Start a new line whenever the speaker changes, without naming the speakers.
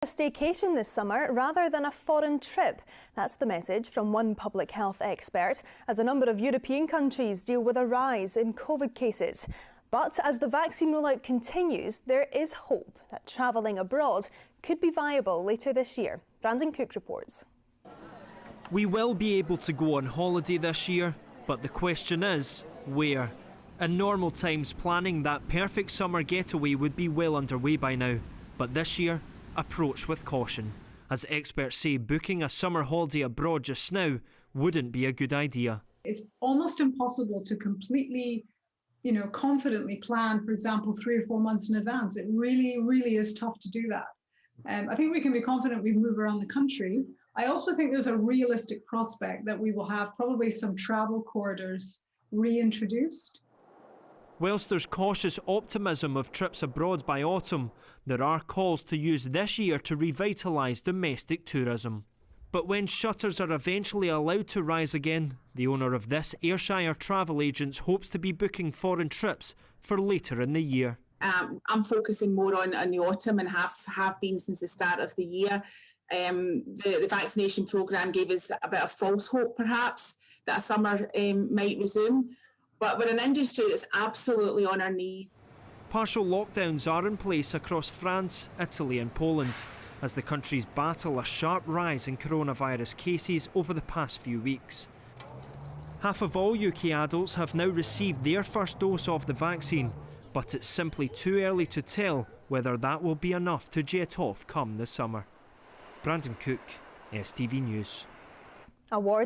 A staycation this summer rather than a foreign trip. That's the message from one public health expert as a number of European countries deal with a rise in COVID cases. But as the vaccine rollout continues, there is hope that travelling abroad could be viable later this year. Brandon Cook reports.
We will be able to go on holiday this year, but the question is, where? In normal times, planning that perfect summer getaway would be well underway by now. But this year, approach with caution, as experts say booking a summer holiday abroad just now wouldn't be a good idea.
It's almost impossible to completely, confidently plan, for example, 3 or 4 months in advance. It really, really is tough to do that. I think we can be confident we move around the country. I also think there's a realistic prospect that we will have probably some travel corridors reintroduced.
Whilst there's cautious optimism of trips abroad by autumn, there are calls to use this year to revitalise domestic tourism. But when shutters are eventually allowed to rise again, the owner of this Ayrshire travel agents hopes to be booking foreign trips for later in the year.
I'm focusing more on the autumn and have been since the start of the year. The vaccination programme gave us a bit of false hope, perhaps, that a summer might resume. But we're an industry that's absolutely on our knees.
Partial lockdowns are in place across France, Italy and Poland as the countries battle a sharp rise in coronavirus cases over the past few weeks. Half of all UK adults have now received their first dose of the vaccine, but it's simply too early to tell whether that will be enough to jet off come the summer. Brandon Cook, STV News.
Awards